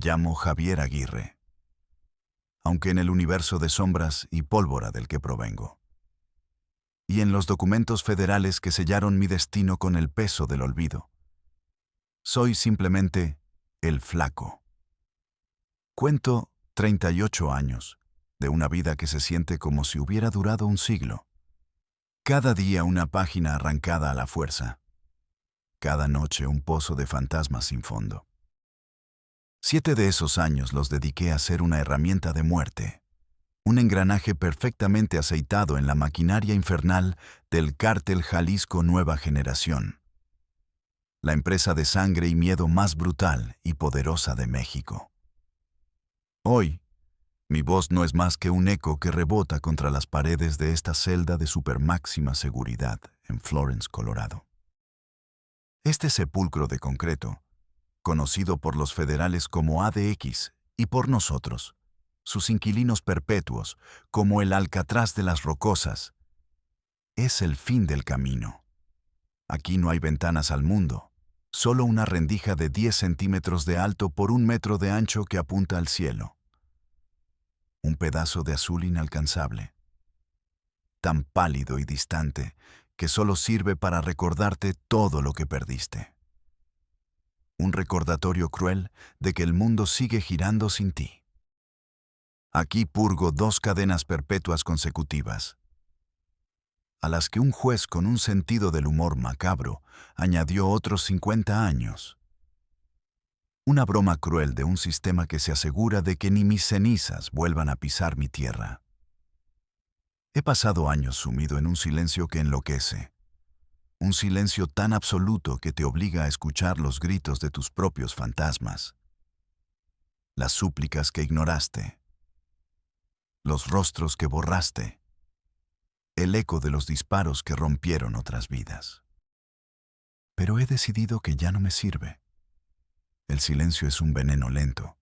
llamo Javier Aguirre, aunque en el universo de sombras y pólvora del que provengo, y en los documentos federales que sellaron mi destino con el peso del olvido. Soy simplemente el Flaco. Cuento 38 años, de una vida que se siente como si hubiera durado un siglo. Cada día una página arrancada a la fuerza. Cada noche un pozo de fantasmas sin fondo. 7 de esos años los dediqué a ser una herramienta de muerte, un engranaje perfectamente aceitado en la maquinaria infernal del Cártel Jalisco Nueva Generación, la empresa de sangre y miedo más brutal y poderosa de México. Hoy, mi voz no es más que un eco que rebota contra las paredes de esta celda de supermáxima seguridad en Florence, Colorado. Este sepulcro de concreto, conocido por los federales como ADX y por nosotros, sus inquilinos perpetuos, como el Alcatraz de las Rocosas, es el fin del camino. Aquí no hay ventanas al mundo, solo una rendija de 10 centímetros de alto por 1 metro de ancho que apunta al cielo. Un pedazo de azul inalcanzable, tan pálido y distante que solo sirve para recordarte todo lo que perdiste. Un recordatorio cruel de que el mundo sigue girando sin ti. Aquí purgo 2 cadenas perpetuas consecutivas, a las que un juez con un sentido del humor macabro añadió otros 50 años. Una broma cruel de un sistema que se asegura de que ni mis cenizas vuelvan a pisar mi tierra. He pasado años sumido en un silencio que enloquece. Un silencio tan absoluto que te obliga a escuchar los gritos de tus propios fantasmas. Las súplicas que ignoraste. Los rostros que borraste. El eco de los disparos que rompieron otras vidas. Pero he decidido que ya no me sirve. El silencio es un veneno lento,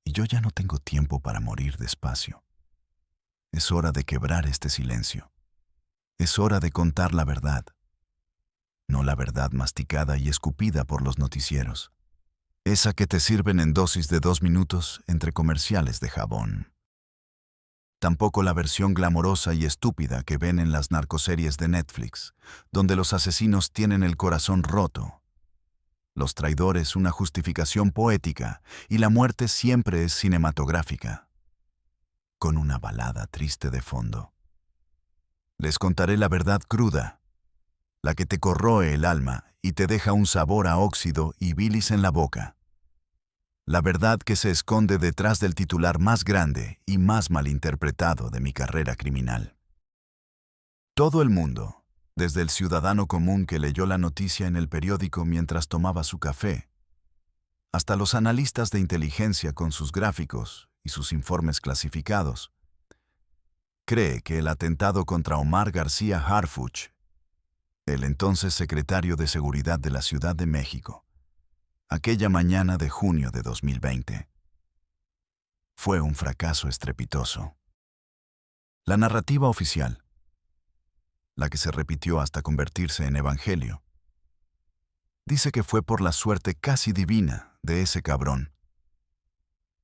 y yo ya no tengo tiempo para morir despacio. Es hora de quebrar este silencio. Es hora de contar la verdad. No la verdad masticada y escupida por los noticieros. Esa que te sirven en dosis de 2 minutos entre comerciales de jabón. Tampoco la versión glamorosa y estúpida que ven en las narcoseries de Netflix, donde los asesinos tienen el corazón roto. Los traidores una justificación poética y la muerte siempre es cinematográfica, con una balada triste de fondo. Les contaré la verdad cruda, la que te corroe el alma y te deja un sabor a óxido y bilis en la boca. La verdad que se esconde detrás del titular más grande y más malinterpretado de mi carrera criminal. Todo el mundo, desde el ciudadano común que leyó la noticia en el periódico mientras tomaba su café, hasta los analistas de inteligencia con sus gráficos y sus informes clasificados, cree que el atentado contra Omar García Harfuch, el entonces secretario de Seguridad de la Ciudad de México, aquella mañana de junio de 2020, fue un fracaso estrepitoso. La narrativa oficial, la que se repitió hasta convertirse en evangelio, dice que fue por la suerte casi divina de ese cabrón,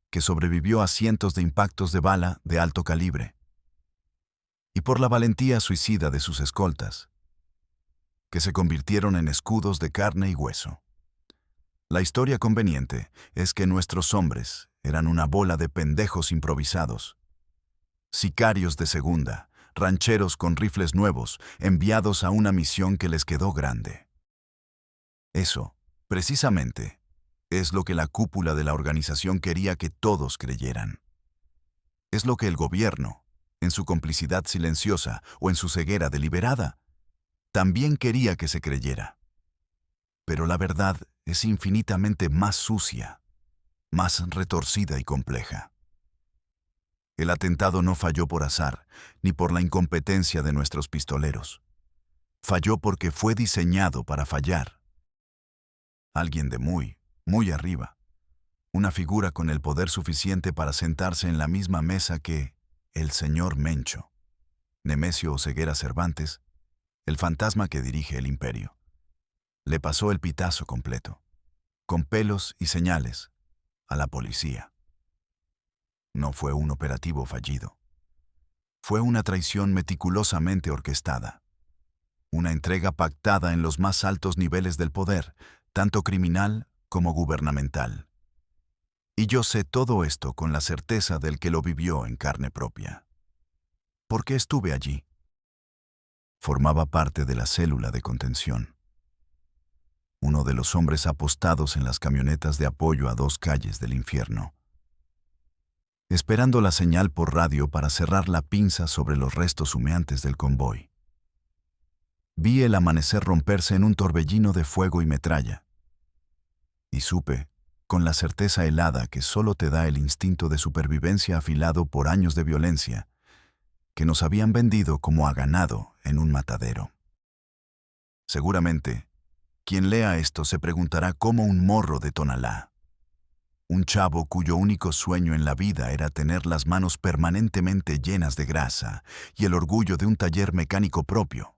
que sobrevivió a cientos de impactos de bala de alto calibre, y por la valentía suicida de sus escoltas, que se convirtieron en escudos de carne y hueso. La historia conveniente es que nuestros hombres eran una bola de pendejos improvisados, sicarios de segunda, rancheros con rifles nuevos, enviados a una misión que les quedó grande. Eso, precisamente, es lo que la cúpula de la organización quería que todos creyeran. Es lo que el gobierno, en su complicidad silenciosa o en su ceguera deliberada, también quería que se creyera. Pero la verdad es infinitamente más sucia, más retorcida y compleja. El atentado no falló por azar, ni por la incompetencia de nuestros pistoleros. Falló porque fue diseñado para fallar. Alguien de muy arriba, una figura con el poder suficiente para sentarse en la misma mesa que el señor Mencho, Nemesio Oseguera Cervantes, el fantasma que dirige el imperio. Le pasó el pitazo completo, con pelos y señales, a la policía. No fue un operativo fallido. Fue una traición meticulosamente orquestada. Una entrega pactada en los más altos niveles del poder, tanto criminal como gubernamental. Y yo sé todo esto con la certeza del que lo vivió en carne propia. ¿Por qué estuve allí? Formaba parte de la célula de contención. Uno de los hombres apostados en las camionetas de apoyo a 2 calles del infierno, esperando la señal por radio para cerrar la pinza sobre los restos humeantes del convoy. Vi el amanecer romperse en un torbellino de fuego y metralla. Y supe, con la certeza helada que solo te da el instinto de supervivencia afilado por años de violencia, que nos habían vendido como a ganado en un matadero. Seguramente, quien lea esto se preguntará cómo un morro de Tonalá, un chavo cuyo único sueño en la vida era tener las manos permanentemente llenas de grasa y el orgullo de un taller mecánico propio,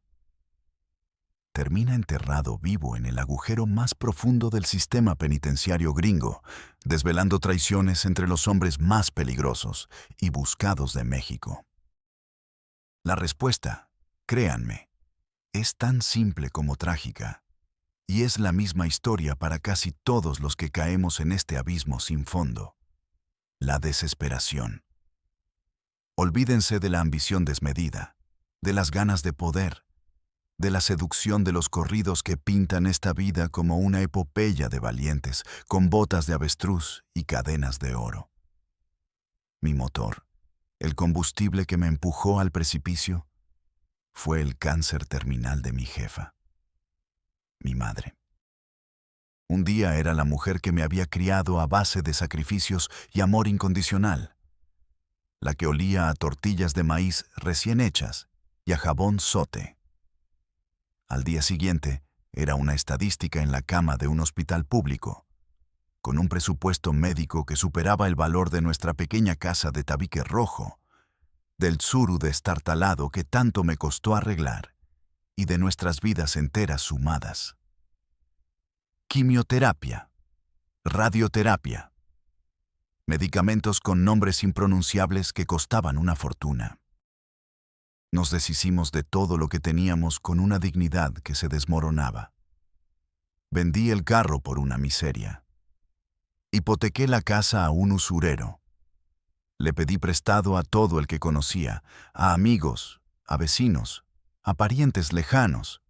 termina enterrado vivo en el agujero más profundo del sistema penitenciario gringo, desvelando traiciones entre los hombres más peligrosos y buscados de México. La respuesta, créanme, es tan simple como trágica, y es la misma historia para casi todos los que caemos en este abismo sin fondo: la desesperación. Olvídense de la ambición desmedida, de las ganas de poder, de la seducción de los corridos que pintan esta vida como una epopeya de valientes, con botas de avestruz y cadenas de oro. Mi motor, el combustible que me empujó al precipicio, fue el cáncer terminal de mi jefa, mi madre. Un día era la mujer que me había criado a base de sacrificios y amor incondicional, la que olía a tortillas de maíz recién hechas y a jabón Zote. Al día siguiente, era una estadística en la cama de un hospital público, con un presupuesto médico que superaba el valor de nuestra pequeña casa de tabique rojo, del tsuru destartalado que tanto me costó arreglar, y de nuestras vidas enteras sumadas. Quimioterapia, radioterapia, medicamentos con nombres impronunciables que costaban una fortuna. Nos deshicimos de todo lo que teníamos con una dignidad que se desmoronaba. Vendí el carro por una miseria. Hipotequé la casa a un usurero. Le pedí prestado a todo el que conocía, a amigos, a vecinos, a parientes lejanos,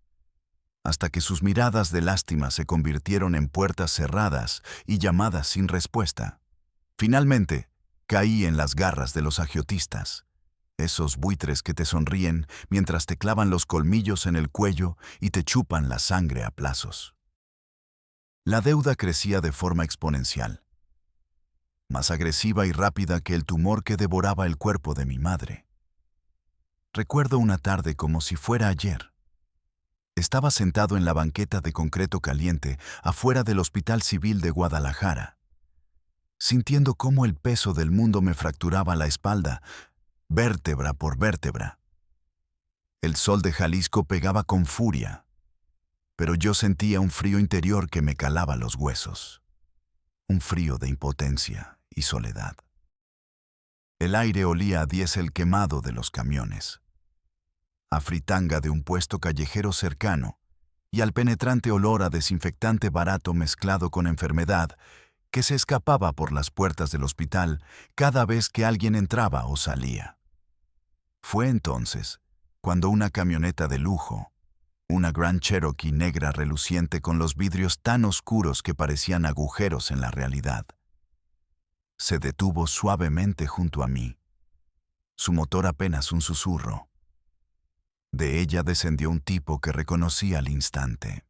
hasta que sus miradas de lástima se convirtieron en puertas cerradas y llamadas sin respuesta. Finalmente, caí en las garras de los agiotistas, esos buitres que te sonríen mientras te clavan los colmillos en el cuello y te chupan la sangre a plazos. La deuda crecía de forma exponencial, más agresiva y rápida que el tumor que devoraba el cuerpo de mi madre. Recuerdo una tarde como si fuera ayer. Estaba sentado en la banqueta de concreto caliente afuera del Hospital Civil de Guadalajara, sintiendo cómo el peso del mundo me fracturaba la espalda, vértebra por vértebra. El sol de Jalisco pegaba con furia, pero yo sentía un frío interior que me calaba los huesos, un frío de impotencia y soledad. El aire olía a diésel quemado de los camiones, a fritanga de un puesto callejero cercano y al penetrante olor a desinfectante barato mezclado con enfermedad que se escapaba por las puertas del hospital cada vez que alguien entraba o salía. Fue entonces cuando una camioneta de lujo, una Grand Cherokee negra reluciente con los vidrios tan oscuros que parecían agujeros en la realidad, se detuvo suavemente junto a mí, su motor apenas un susurro. De ella descendió un tipo que reconocí al instante.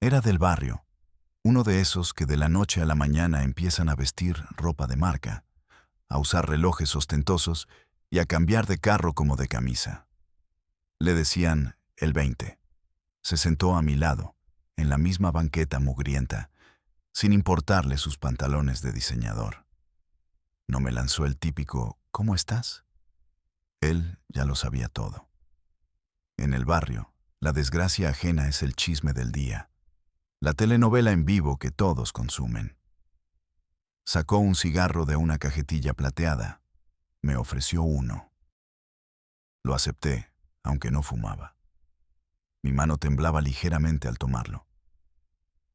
Era del barrio, uno de esos que de la noche a la mañana empiezan a vestir ropa de marca, a usar relojes ostentosos y a cambiar de carro como de camisa. Le decían el 20. Se sentó a mi lado, en la misma banqueta mugrienta, sin importarle sus pantalones de diseñador. No me lanzó el típico ¿cómo estás? Él ya lo sabía todo. En el barrio, la desgracia ajena es el chisme del día, la telenovela en vivo que todos consumen. Sacó un cigarro de una cajetilla plateada. Me ofreció uno. Lo acepté, aunque no fumaba. Mi mano temblaba ligeramente al tomarlo.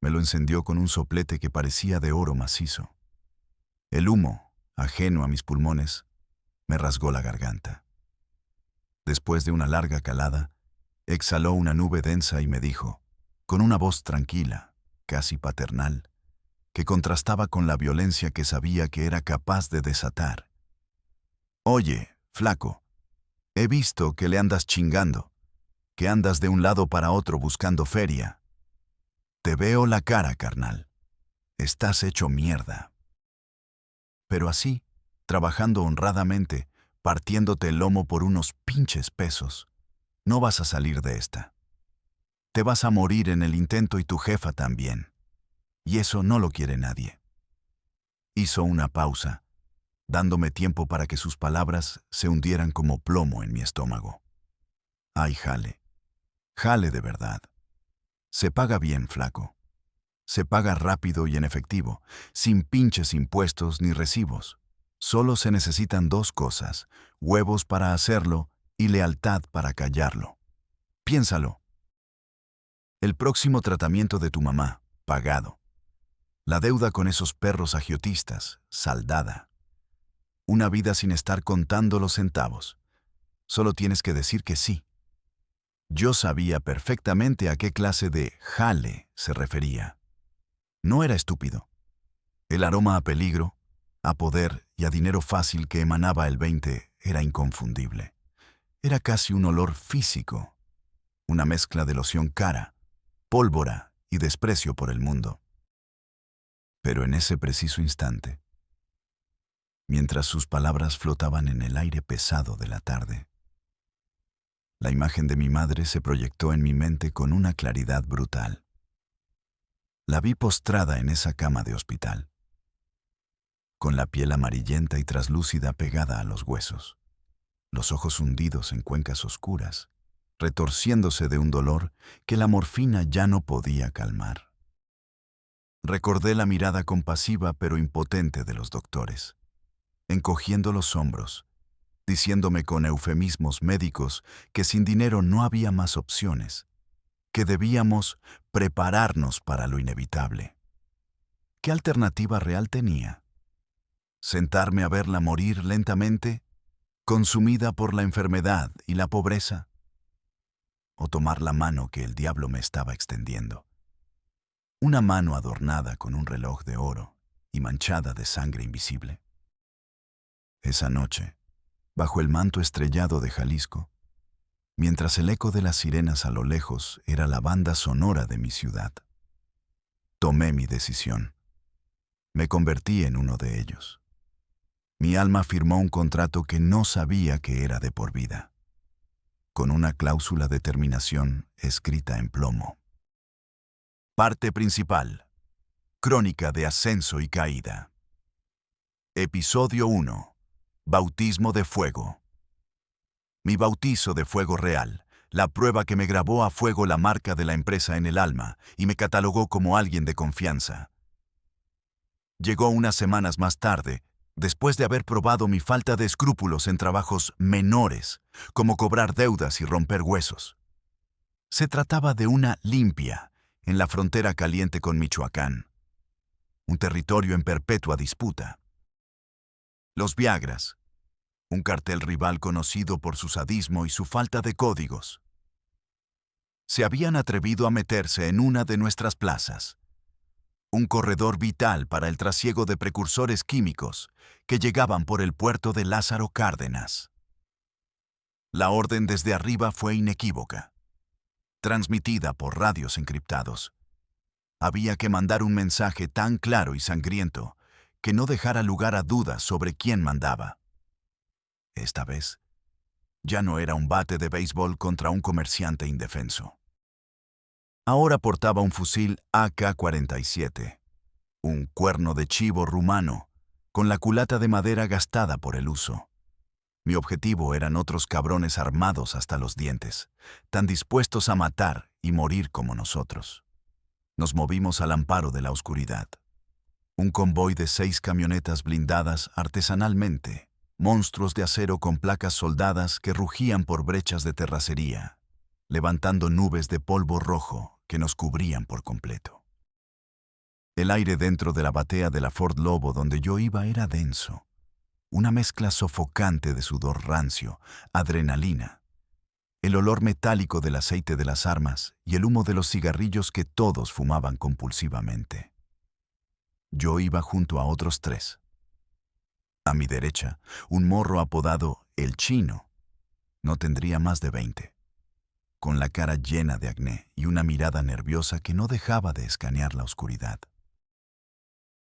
Me lo encendió con un soplete que parecía de oro macizo. El humo, ajeno a mis pulmones, me rasgó la garganta. Después de una larga calada, exhaló una nube densa y me dijo, con una voz tranquila, casi paternal, que contrastaba con la violencia que sabía que era capaz de desatar. Oye, flaco, he visto que le andas chingando, que andas de un lado para otro buscando feria. Te veo la cara, carnal. Estás hecho mierda. Pero así, trabajando honradamente, partiéndote el lomo por unos pinches pesos, no vas a salir de esta. Te vas a morir en el intento y tu jefa también. Y eso no lo quiere nadie. Hizo una pausa, dándome tiempo para que sus palabras se hundieran como plomo en mi estómago. Ay, jale. Jale de verdad. Se paga bien, flaco. Se paga rápido y en efectivo, sin pinches impuestos ni recibos. Solo se necesitan dos cosas, huevos para hacerlo y lealtad para callarlo. Piénsalo. El próximo tratamiento de tu mamá, pagado. La deuda con esos perros agiotistas, saldada. Una vida sin estar contando los centavos. Solo tienes que decir que sí. Yo sabía perfectamente a qué clase de jale se refería. No era estúpido. El aroma a peligro, a poder y a dinero fácil que emanaba el 20 era inconfundible. Era casi un olor físico, una mezcla de loción cara, pólvora y desprecio por el mundo. Pero en ese preciso instante, mientras sus palabras flotaban en el aire pesado de la tarde, la imagen de mi madre se proyectó en mi mente con una claridad brutal. La vi postrada en esa cama de hospital, con la piel amarillenta y traslúcida pegada a los huesos, los ojos hundidos en cuencas oscuras, retorciéndose de un dolor que la morfina ya no podía calmar. Recordé la mirada compasiva pero impotente de los doctores, encogiendo los hombros, diciéndome con eufemismos médicos que sin dinero no había más opciones, que debíamos prepararnos para lo inevitable. ¿Qué alternativa real tenía? ¿Sentarme a verla morir lentamente, consumida por la enfermedad y la pobreza? ¿O tomar la mano que el diablo me estaba extendiendo? Una mano adornada con un reloj de oro y manchada de sangre invisible. Esa noche, bajo el manto estrellado de Jalisco, mientras el eco de las sirenas a lo lejos era la banda sonora de mi ciudad, tomé mi decisión. Me convertí en uno de ellos. Mi alma firmó un contrato que no sabía que era de por vida, con una cláusula de terminación escrita en plomo. Parte principal. Crónica de ascenso y caída. Episodio 1. Bautismo de fuego. Mi bautizo de fuego real, la prueba que me grabó a fuego la marca de la empresa en el alma y me catalogó como alguien de confianza. Llegó unas semanas más tarde, después de haber probado mi falta de escrúpulos en trabajos menores, como cobrar deudas y romper huesos. Se trataba de una limpia en la frontera caliente con Michoacán, un territorio en perpetua disputa. Los Viagras, un cartel rival conocido por su sadismo y su falta de códigos, se habían atrevido a meterse en una de nuestras plazas, un corredor vital para el trasiego de precursores químicos que llegaban por el puerto de Lázaro Cárdenas. La orden desde arriba fue inequívoca, transmitida por radios encriptados. Había que mandar un mensaje tan claro y sangriento que no dejara lugar a dudas sobre quién mandaba. Esta vez, ya no era un bate de béisbol contra un comerciante indefenso. Ahora portaba un fusil AK-47, un cuerno de chivo rumano, con la culata de madera gastada por el uso. Mi objetivo eran otros cabrones armados hasta los dientes, tan dispuestos a matar y morir como nosotros. Nos movimos al amparo de la oscuridad. Un convoy de 6 camionetas blindadas artesanalmente, monstruos de acero con placas soldadas que rugían por brechas de terracería, levantando nubes de polvo rojo que nos cubrían por completo. El aire dentro de la batea de la Ford Lobo donde yo iba era denso, una mezcla sofocante de sudor rancio, adrenalina, el olor metálico del aceite de las armas y el humo de los cigarrillos que todos fumaban compulsivamente. Yo iba junto a otros 3. A mi derecha, un morro apodado El Chino, no tendría más de 20, con la cara llena de acné y una mirada nerviosa que no dejaba de escanear la oscuridad.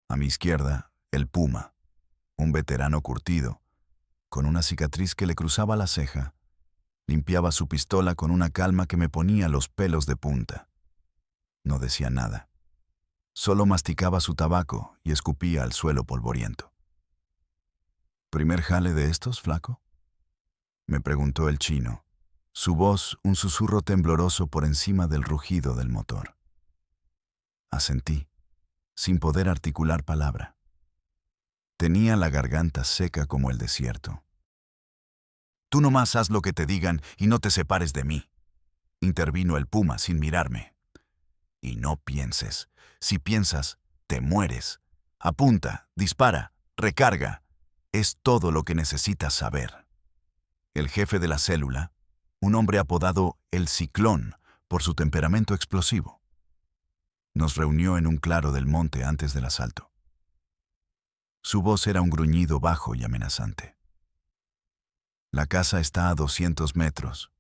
A mi izquierda, el Puma, un veterano curtido, con una cicatriz que le cruzaba la ceja, limpiaba su pistola con una calma que me ponía los pelos de punta. No decía nada. Solo masticaba su tabaco y escupía al suelo polvoriento. ¿Primer jale de estos, flaco?, me preguntó el Chino, su voz un susurro tembloroso por encima del rugido del motor. Asentí, sin poder articular palabra. Tenía la garganta seca como el desierto. «Tú nomás haz lo que te digan y no te separes de mí», intervino el Puma sin mirarme. «Y no pienses. Si piensas, te mueres. Apunta, dispara, recarga. Es todo lo que necesitas saber». El jefe de la célula, un hombre apodado El Ciclón por su temperamento explosivo, nos reunió en un claro del monte antes del asalto. Su voz era un gruñido bajo y amenazante. «La casa está a 200 metros.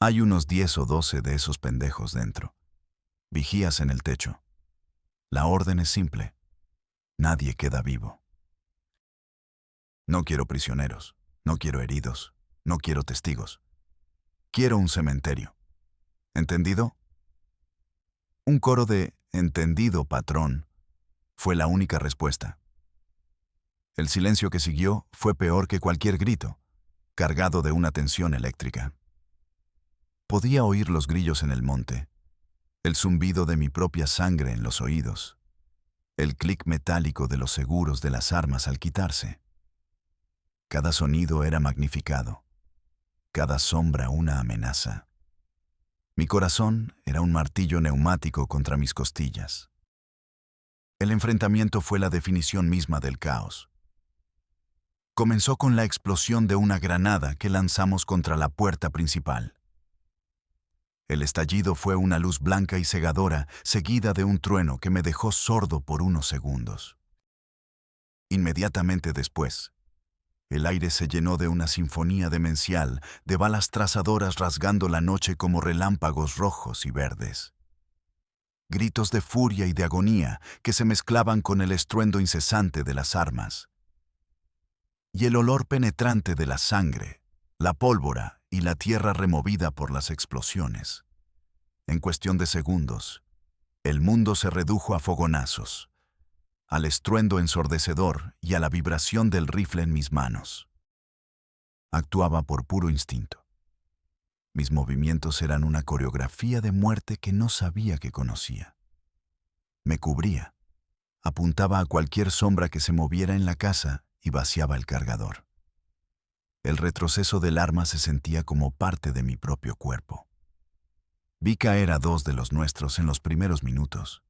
Hay unos 10 o 12 de esos pendejos dentro. Vigías en el techo. La orden es simple. Nadie queda vivo. No quiero prisioneros, no quiero heridos, no quiero testigos. Quiero un cementerio. ¿Entendido?». Un coro de «Entendido, patrón», fue la única respuesta. El silencio que siguió fue peor que cualquier grito, cargado de una tensión eléctrica. Podía oír los grillos en el monte, el zumbido de mi propia sangre en los oídos, el clic metálico de los seguros de las armas al quitarse. Cada sonido era magnificado, cada sombra una amenaza. Mi corazón era un martillo neumático contra mis costillas. El enfrentamiento fue la definición misma del caos. Comenzó con la explosión de una granada que lanzamos contra la puerta principal. El estallido fue una luz blanca y cegadora, seguida de un trueno que me dejó sordo por unos segundos. Inmediatamente después, el aire se llenó de una sinfonía demencial de balas trazadoras rasgando la noche como relámpagos rojos y verdes. Gritos de furia y de agonía que se mezclaban con el estruendo incesante de las armas. Y el olor penetrante de la sangre, la pólvora y la tierra removida por las explosiones. En cuestión de segundos, el mundo se redujo a fogonazos, al estruendo ensordecedor y a la vibración del rifle en mis manos. Actuaba por puro instinto. Mis movimientos eran una coreografía de muerte que no sabía que conocía. Me cubría, apuntaba a cualquier sombra que se moviera en la casa y vaciaba el cargador. El retroceso del arma se sentía como parte de mi propio cuerpo. Vi caer a 2 de los nuestros en los primeros minutos.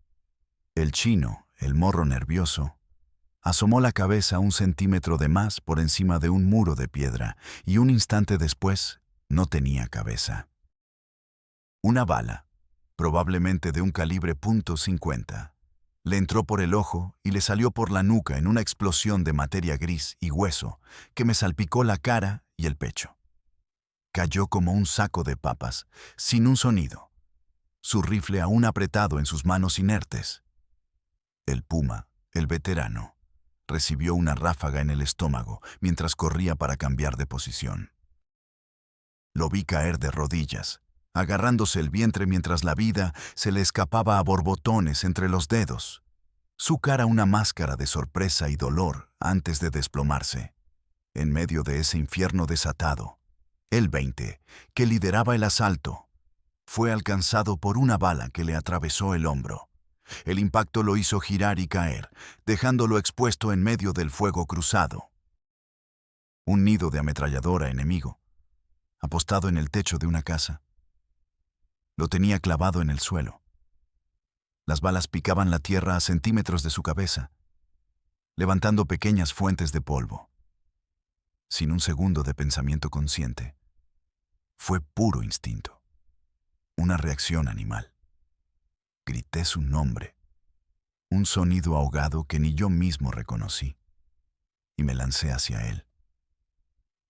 El Chino, el morro nervioso, asomó la cabeza 1 centímetro de más por encima de un muro de piedra y un instante después no tenía cabeza. Una bala, probablemente de un calibre .50, le entró por el ojo y le salió por la nuca en una explosión de materia gris y hueso que me salpicó la cara y el pecho. Cayó como un saco de papas, sin un sonido, su rifle aún apretado en sus manos inertes. El Puma, el veterano, recibió una ráfaga en el estómago mientras corría para cambiar de posición. Lo vi caer de rodillas, agarrándose el vientre mientras la vida se le escapaba a borbotones entre los dedos. Su cara una máscara de sorpresa y dolor antes de desplomarse. En medio de ese infierno desatado, el 20, que lideraba el asalto, fue alcanzado por una bala que le atravesó el hombro, El impacto lo hizo girar y caer, dejándolo expuesto en medio del fuego cruzado. Un nido de ametralladora enemigo, apostado en el techo de una casa. Lo tenía clavado en el suelo. Las balas picaban la tierra a centímetros de su cabeza, levantando pequeñas fuentes de polvo. Sin un segundo de pensamiento consciente. Fue puro instinto. Una reacción animal. Grité su nombre. Un sonido ahogado que ni yo mismo reconocí. Y me lancé hacia él.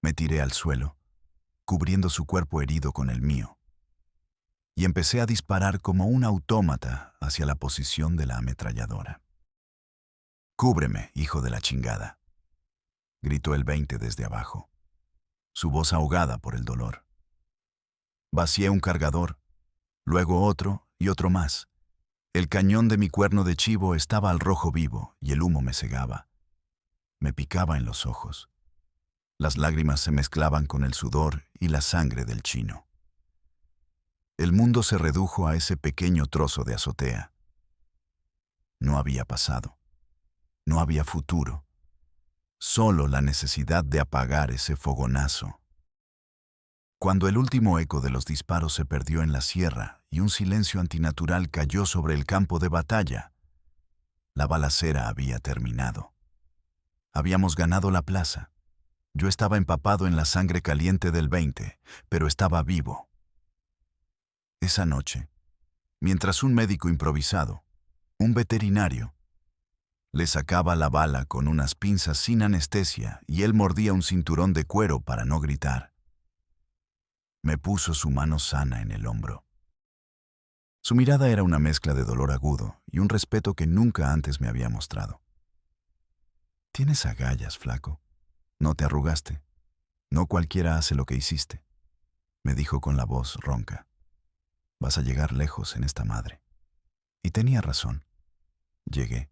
Me tiré al suelo, cubriendo su cuerpo herido con el mío. Y empecé a disparar como un autómata hacia la posición de la ametralladora. «Cúbreme, hijo de la chingada», gritó el 20 desde abajo, su voz ahogada por el dolor. Vacié un cargador, luego otro y otro más. El cañón de mi cuerno de chivo estaba al rojo vivo y el humo me cegaba. Me picaba en los ojos. Las lágrimas se mezclaban con el sudor y la sangre del chino. El mundo se redujo a ese pequeño trozo de azotea. No había pasado. No había futuro. Solo la necesidad de apagar ese fogonazo. Cuando el último eco de los disparos se perdió en la sierra y un silencio antinatural cayó sobre el campo de batalla, la balacera había terminado. Habíamos ganado la plaza. Yo estaba empapado en la sangre caliente del 20, pero estaba vivo. Esa noche, mientras un médico improvisado, un veterinario, le sacaba la bala con unas pinzas sin anestesia y él mordía un cinturón de cuero para no gritar, me puso su mano sana en el hombro. Su mirada era una mezcla de dolor agudo y un respeto que nunca antes me había mostrado. «Tienes agallas, flaco. No te arrugaste. No cualquiera hace lo que hiciste», me dijo con la voz ronca. «Vas a llegar lejos en esta madre». Y tenía razón. Llegué.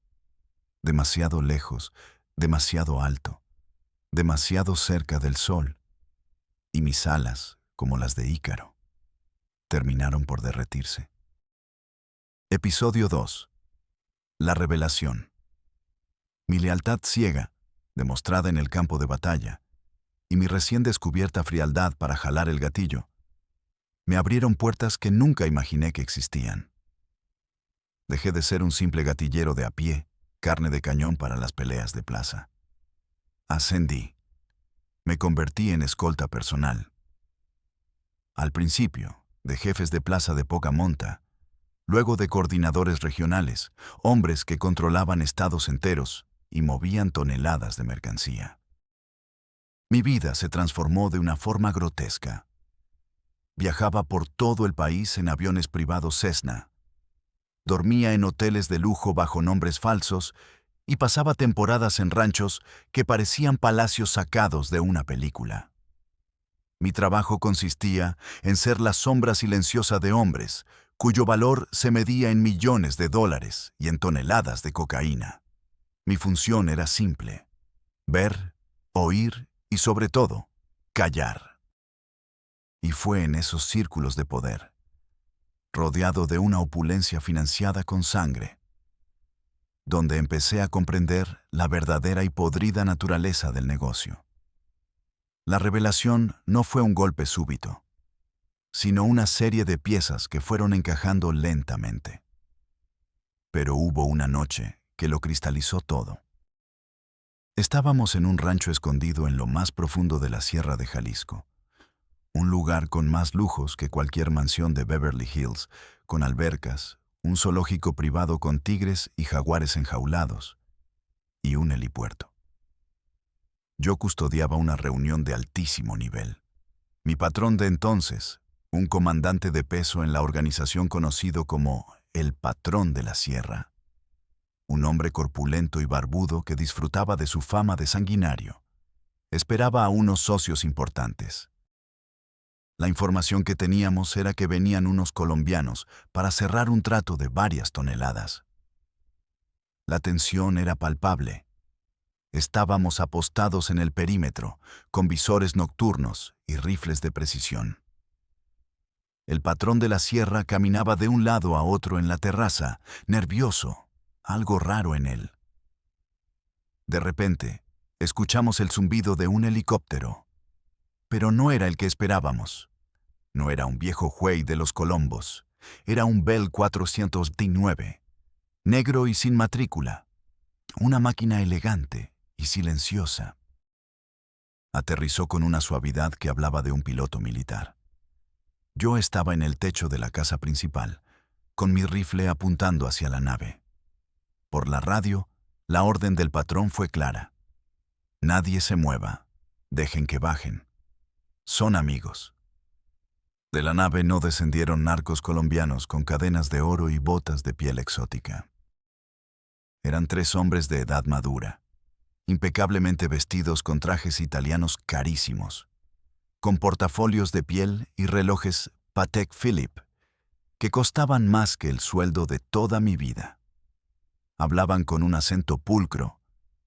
Demasiado lejos, demasiado alto, demasiado cerca del sol. Y mis alas, como las de Ícaro, terminaron por derretirse. Episodio 2. La revelación. Mi lealtad ciega, demostrada en el campo de batalla, y mi recién descubierta frialdad para jalar el gatillo, me abrieron puertas que nunca imaginé que existían. Dejé de ser un simple gatillero de a pie, carne de cañón para las peleas de plaza. Ascendí. Me convertí en escolta personal. Al principio, de jefes de plaza de poca monta, luego de coordinadores regionales, hombres que controlaban estados enteros y movían toneladas de mercancía. Mi vida se transformó de una forma grotesca. Viajaba por todo el país en aviones privados Cessna. Dormía en hoteles de lujo bajo nombres falsos y pasaba temporadas en ranchos que parecían palacios sacados de una película. Mi trabajo consistía en ser la sombra silenciosa de hombres, cuyo valor se medía en millones de dólares y en toneladas de cocaína. Mi función era simple: ver, oír y, sobre todo, callar. Y fue en esos círculos de poder, rodeado de una opulencia financiada con sangre, donde empecé a comprender la verdadera y podrida naturaleza del negocio. La revelación no fue un golpe súbito, sino una serie de piezas que fueron encajando lentamente. Pero hubo una noche que lo cristalizó todo. Estábamos en un rancho escondido en lo más profundo de la Sierra de Jalisco, un lugar con más lujos que cualquier mansión de Beverly Hills, con albercas, un zoológico privado con tigres y jaguares enjaulados, y un helipuerto. Yo custodiaba una reunión de altísimo nivel. Mi patrón de entonces, un comandante de peso en la organización conocido como el Patrón de la Sierra, un hombre corpulento y barbudo que disfrutaba de su fama de sanguinario, esperaba a unos socios importantes. La información que teníamos era que venían unos colombianos para cerrar un trato de varias toneladas. La tensión era palpable. Estábamos apostados en el perímetro, con visores nocturnos y rifles de precisión. El patrón de la sierra caminaba de un lado a otro en la terraza, nervioso, algo raro en él. De repente, escuchamos el zumbido de un helicóptero. Pero no era el que esperábamos. No era un viejo Huey de los Colombos. Era un Bell 419, negro y sin matrícula. Una máquina elegante y silenciosa. Aterrizó con una suavidad que hablaba de un piloto militar. Yo estaba en el techo de la casa principal, con mi rifle apuntando hacia la nave. Por la radio, la orden del patrón fue clara. Nadie se mueva. Dejen que bajen. Son amigos. De la nave no descendieron narcos colombianos con cadenas de oro y botas de piel exótica. Eran 3 hombres de edad madura, impecablemente vestidos con trajes italianos carísimos, con portafolios de piel y relojes Patek Philippe, que costaban más que el sueldo de toda mi vida. Hablaban con un acento pulcro,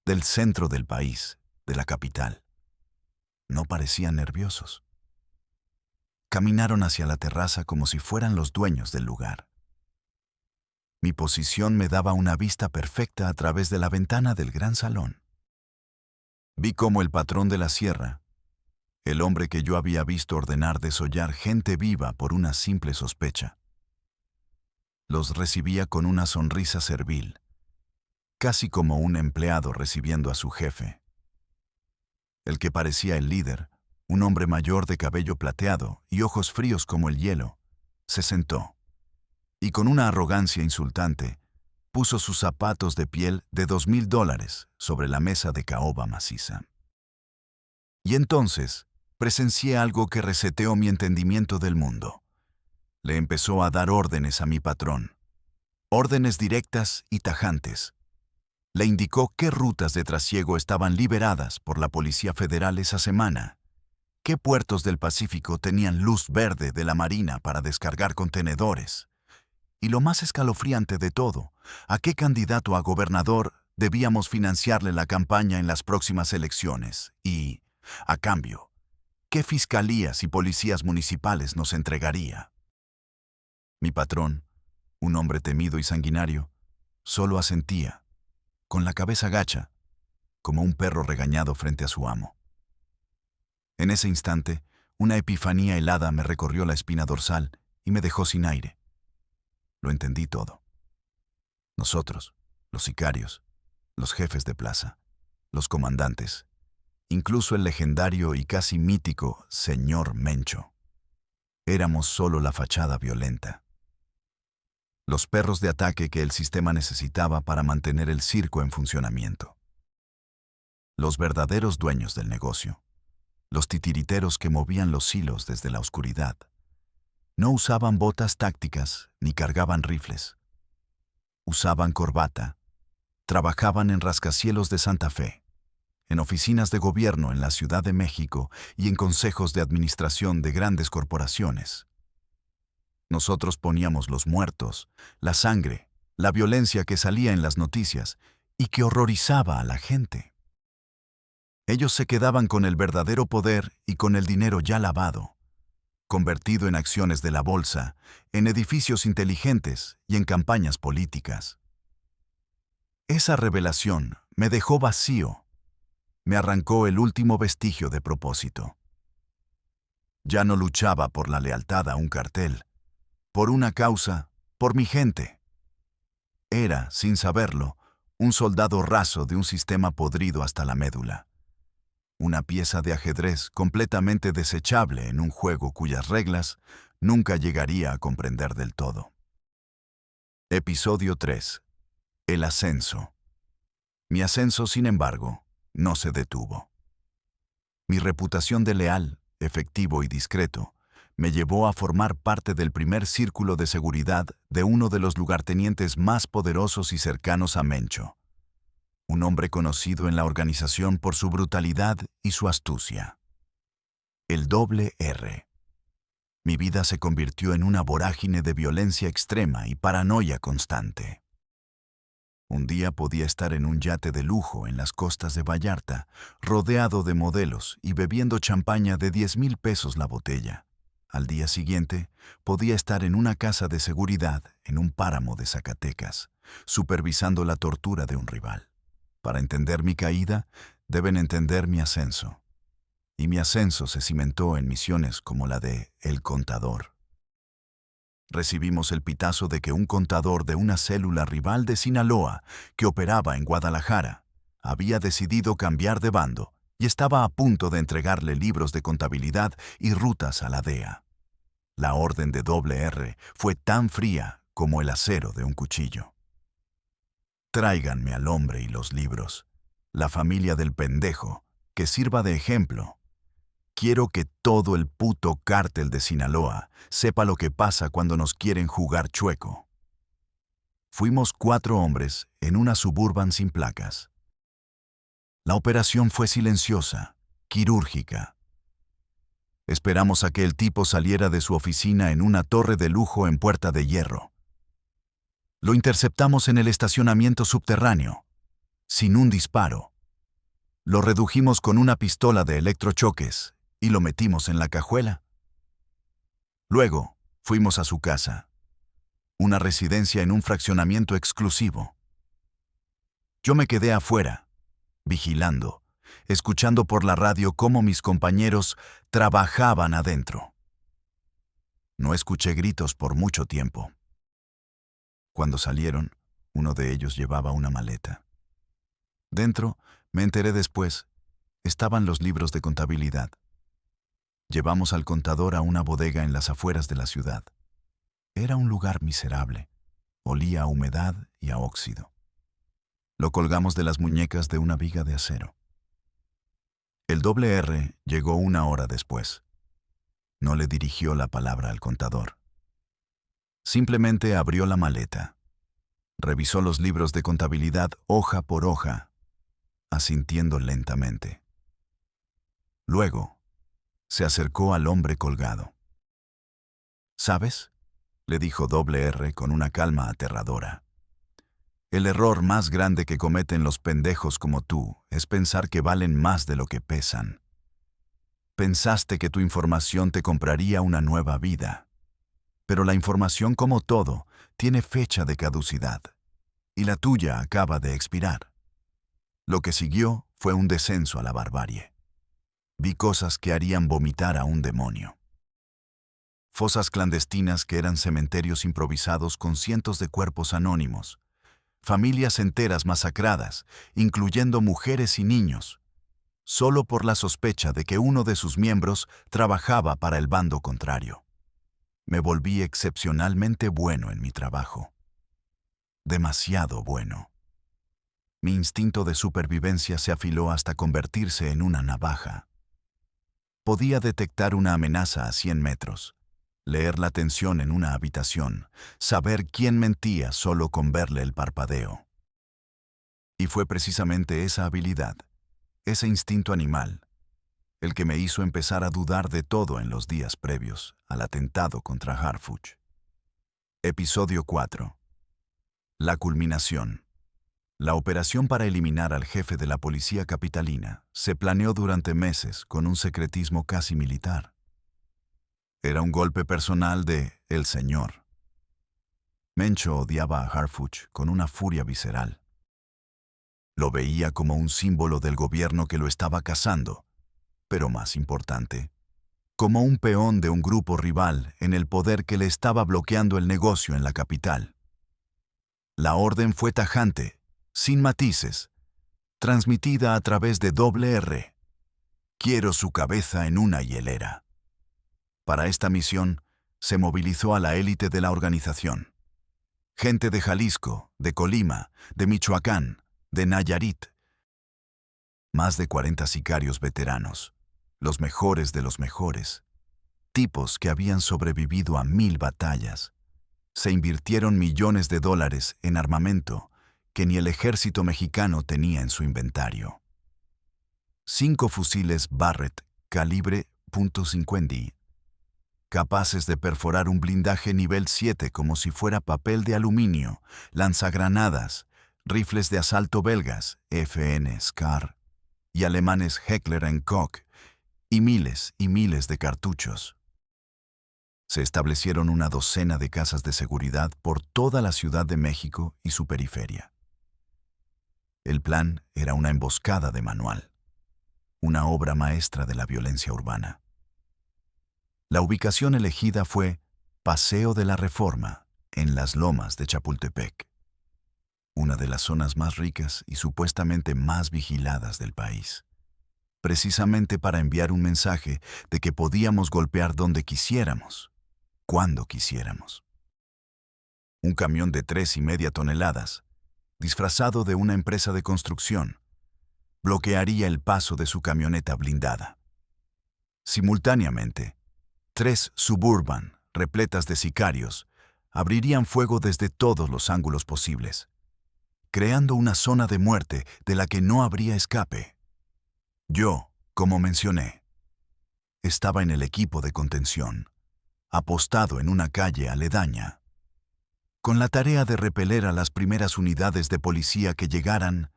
del centro del país, de la capital. No parecían nerviosos. Caminaron hacia la terraza como si fueran los dueños del lugar. Mi posición me daba una vista perfecta a través de la ventana del gran salón. Vi cómo el patrón de la sierra, el hombre que yo había visto ordenar desollar gente viva por una simple sospecha, los recibía con una sonrisa servil, casi como un empleado recibiendo a su jefe. El que parecía el líder, un hombre mayor de cabello plateado y ojos fríos como el hielo, se sentó, y con una arrogancia insultante, puso sus zapatos de piel de $2,000 sobre la mesa de caoba maciza. Y entonces presencié algo que reseteó mi entendimiento del mundo. Le empezó a dar órdenes a mi patrón, órdenes directas y tajantes. Le indicó qué rutas de trasiego estaban liberadas por la Policía Federal esa semana, qué puertos del Pacífico tenían luz verde de la Marina para descargar contenedores, y lo más escalofriante de todo, a qué candidato a gobernador debíamos financiarle la campaña en las próximas elecciones y, a cambio, qué fiscalías y policías municipales nos entregaría. Mi patrón, un hombre temido y sanguinario, solo asentía, con la cabeza gacha, como un perro regañado frente a su amo. En ese instante, una epifanía helada me recorrió la espina dorsal y me dejó sin aire. Lo entendí todo. Nosotros, los sicarios, los jefes de plaza, los comandantes, incluso el legendario y casi mítico señor Mencho, éramos solo la fachada violenta. Los perros de ataque que el sistema necesitaba para mantener el circo en funcionamiento. Los verdaderos dueños del negocio, los titiriteros que movían los hilos desde la oscuridad, no usaban botas tácticas ni cargaban rifles. Usaban corbata, trabajaban en rascacielos de Santa Fe, en oficinas de gobierno en la Ciudad de México y en consejos de administración de grandes corporaciones. Nosotros poníamos los muertos, la sangre, la violencia que salía en las noticias y que horrorizaba a la gente. Ellos se quedaban con el verdadero poder y con el dinero ya lavado, convertido en acciones de la bolsa, en edificios inteligentes y en campañas políticas. Esa revelación me dejó vacío, me arrancó el último vestigio de propósito. Ya no luchaba por la lealtad a un cartel, por una causa, por mi gente. Era, sin saberlo, un soldado raso de un sistema podrido hasta la médula. Una pieza de ajedrez completamente desechable en un juego cuyas reglas nunca llegaría a comprender del todo. Episodio 3. El ascenso. Mi ascenso, sin embargo, no se detuvo. Mi reputación de leal, efectivo y discreto me llevó a formar parte del primer círculo de seguridad de uno de los lugartenientes más poderosos y cercanos a Mencho. Un hombre conocido en la organización por su brutalidad y su astucia. El doble R. Mi vida se convirtió en una vorágine de violencia extrema y paranoia constante. Un día podía estar en un yate de lujo en las costas de Vallarta, rodeado de modelos y bebiendo champaña de 10,000 pesos la botella. Al día siguiente, podía estar en una casa de seguridad en un páramo de Zacatecas, supervisando la tortura de un rival. Para entender mi caída, deben entender mi ascenso. Y mi ascenso se cimentó en misiones como la de El Contador. Recibimos el pitazo de que un contador de una célula rival de Sinaloa, que operaba en Guadalajara, había decidido cambiar de bando y estaba a punto de entregarle libros de contabilidad y rutas a la DEA. La orden de R fue tan fría como el acero de un cuchillo. Tráiganme al hombre y los libros. La familia del pendejo, que sirva de ejemplo. Quiero que todo el puto cártel de Sinaloa sepa lo que pasa cuando nos quieren jugar chueco. Fuimos 4 hombres en una Suburban sin placas. La operación fue silenciosa, quirúrgica. Esperamos a que el tipo saliera de su oficina en una torre de lujo en Puerta de Hierro. Lo interceptamos en el estacionamiento subterráneo, sin un disparo. Lo redujimos con una pistola de electrochoques y lo metimos en la cajuela. Luego, fuimos a su casa, una residencia en un fraccionamiento exclusivo. Yo me quedé afuera, vigilando, escuchando por la radio cómo mis compañeros trabajaban adentro. No escuché gritos por mucho tiempo. Cuando salieron, uno de ellos llevaba una maleta. Dentro, me enteré después, estaban los libros de contabilidad. Llevamos al contador a una bodega en las afueras de la ciudad. Era un lugar miserable. Olía a humedad y a óxido. Lo colgamos de las muñecas de una viga de acero. El R llegó 1 hora después. No le dirigió la palabra al contador. Simplemente abrió la maleta. Revisó los libros de contabilidad hoja por hoja, asintiendo lentamente. Luego, se acercó al hombre colgado. ¿Sabes?, le dijo R con una calma aterradora. El error más grande que cometen los pendejos como tú es pensar que valen más de lo que pesan. Pensaste que tu información te compraría una nueva vida. Pero la información, como todo, tiene fecha de caducidad, y la tuya acaba de expirar. Lo que siguió fue un descenso a la barbarie. Vi cosas que harían vomitar a un demonio. Fosas clandestinas que eran cementerios improvisados con cientos de cuerpos anónimos. Familias enteras masacradas, incluyendo mujeres y niños, solo por la sospecha de que uno de sus miembros trabajaba para el bando contrario. Me volví excepcionalmente bueno en mi trabajo. Demasiado bueno. Mi instinto de supervivencia se afiló hasta convertirse en una navaja. Podía detectar una amenaza a 100 metros, leer la tensión en una habitación, saber quién mentía solo con verle el parpadeo. Y fue precisamente esa habilidad, ese instinto animal, el que me hizo empezar a dudar de todo en los días previos al atentado contra Harfuch. Episodio 4. La culminación. La operación para eliminar al jefe de la policía capitalina se planeó durante meses con un secretismo casi militar. Era un golpe personal de El Señor. Mencho odiaba a Harfuch con una furia visceral. Lo veía como un símbolo del gobierno que lo estaba cazando, pero más importante, como un peón de un grupo rival en el poder que le estaba bloqueando el negocio en la capital. La orden fue tajante, sin matices, transmitida a través de R. Quiero su cabeza en una hielera. Para esta misión, se movilizó a la élite de la organización. Gente de Jalisco, de Colima, de Michoacán, de Nayarit. Más de 40 sicarios veteranos, los mejores de los mejores. Tipos que habían sobrevivido a 1000 batallas. Se invirtieron millones de dólares en armamento que ni el ejército mexicano tenía en su inventario. 5 fusiles Barrett calibre .50, capaces de perforar un blindaje nivel 7 como si fuera papel de aluminio, lanzagranadas, rifles de asalto belgas, FN Scar, y alemanes Heckler & Koch, y miles de cartuchos. Se establecieron una docena de casas de seguridad por toda la Ciudad de México y su periferia. El plan era una emboscada de manual, una obra maestra de la violencia urbana. La ubicación elegida fue Paseo de la Reforma, en las Lomas de Chapultepec, una de las zonas más ricas y supuestamente más vigiladas del país, precisamente para enviar un mensaje de que podíamos golpear donde quisiéramos, cuando quisiéramos. Un camión de 3,5 toneladas, disfrazado de una empresa de construcción, bloquearía el paso de su camioneta blindada. Simultáneamente, 3 Suburban, repletas de sicarios, abrirían fuego desde todos los ángulos posibles, creando una zona de muerte de la que no habría escape. Yo, como mencioné, estaba en el equipo de contención, apostado en una calle aledaña, con la tarea de repeler a las primeras unidades de policía que llegaran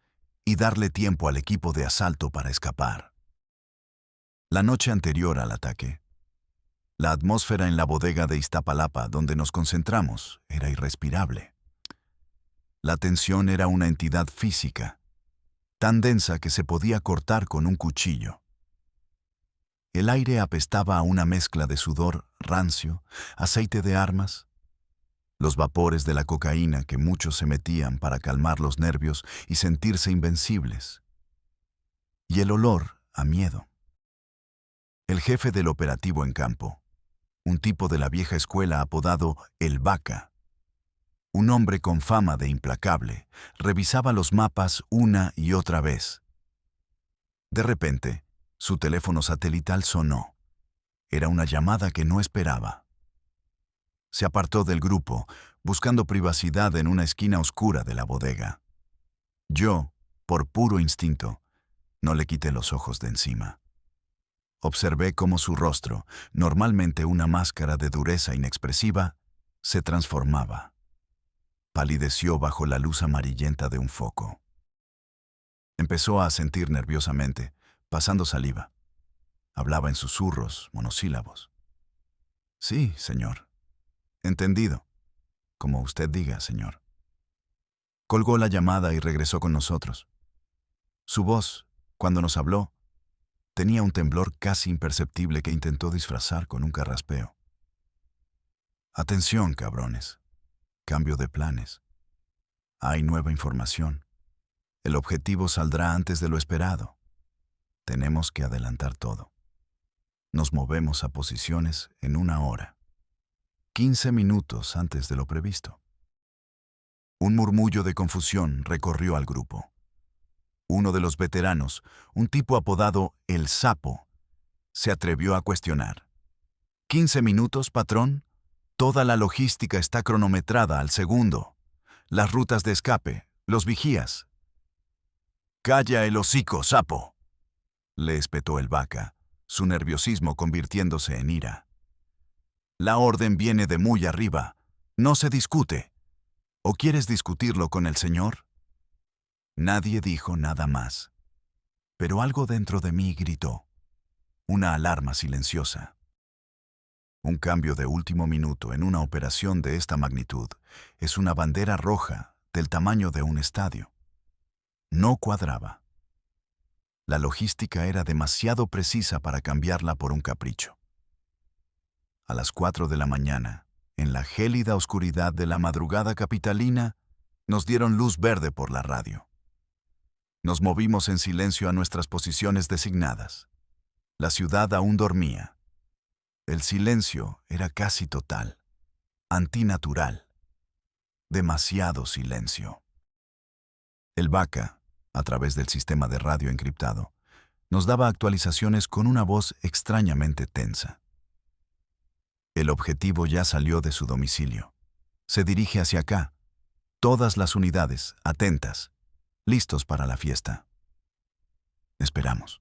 y darle tiempo al equipo de asalto para escapar. La noche anterior al ataque, la atmósfera en la bodega de Iztapalapa, donde nos concentramos, era irrespirable. La tensión era una entidad física, tan densa que se podía cortar con un cuchillo. El aire apestaba a una mezcla de sudor rancio, aceite de armas, los vapores de la cocaína que muchos se metían para calmar los nervios y sentirse invencibles, y el olor a miedo. El jefe del operativo en campo, un tipo de la vieja escuela apodado El Vaca, un hombre con fama de implacable, revisaba los mapas una y otra vez. De repente, su teléfono satelital sonó. Era una llamada que no esperaba. Se apartó del grupo, buscando privacidad en una esquina oscura de la bodega. Yo, por puro instinto, no le quité los ojos de encima. Observé cómo su rostro, normalmente una máscara de dureza inexpresiva, se transformaba. Palideció bajo la luz amarillenta de un foco. Empezó a sentir nerviosamente, pasando saliva. Hablaba en susurros, monosílabos. Sí, señor. Entendido. Como usted diga, señor. Colgó la llamada y regresó con nosotros. Su voz, cuando nos habló, tenía un temblor casi imperceptible que intentó disfrazar con un carraspeo. Atención, cabrones. Cambio de planes. Hay nueva información. El objetivo saldrá antes de lo esperado. Tenemos que adelantar todo. Nos movemos a posiciones en 1 hora. 15 minutos antes de lo previsto. Un murmullo de confusión recorrió al grupo. Uno de los veteranos, un tipo apodado El Sapo, se atrevió a cuestionar. ¿15 minutos, patrón? Toda la logística está cronometrada al segundo. Las rutas de escape, los vigías. «Calla el hocico, sapo», le espetó el Vaca, su nerviosismo convirtiéndose en ira. «La orden viene de muy arriba. No se discute. ¿O quieres discutirlo con el señor?» Nadie dijo nada más. Pero algo dentro de mí gritó. Una alarma silenciosa. Un cambio de último minuto en una operación de esta magnitud es una bandera roja del tamaño de un estadio. No cuadraba. La logística era demasiado precisa para cambiarla por un capricho. A las 4 de la mañana, en la gélida oscuridad de la madrugada capitalina, nos dieron luz verde por la radio. Nos movimos en silencio a nuestras posiciones designadas. La ciudad aún dormía. El silencio era casi total, antinatural. Demasiado silencio. El Vaca, a través del sistema de radio encriptado, nos daba actualizaciones con una voz extrañamente tensa. El objetivo ya salió de su domicilio. Se dirige hacia acá. Todas las unidades, atentas, listos para la fiesta. Esperamos.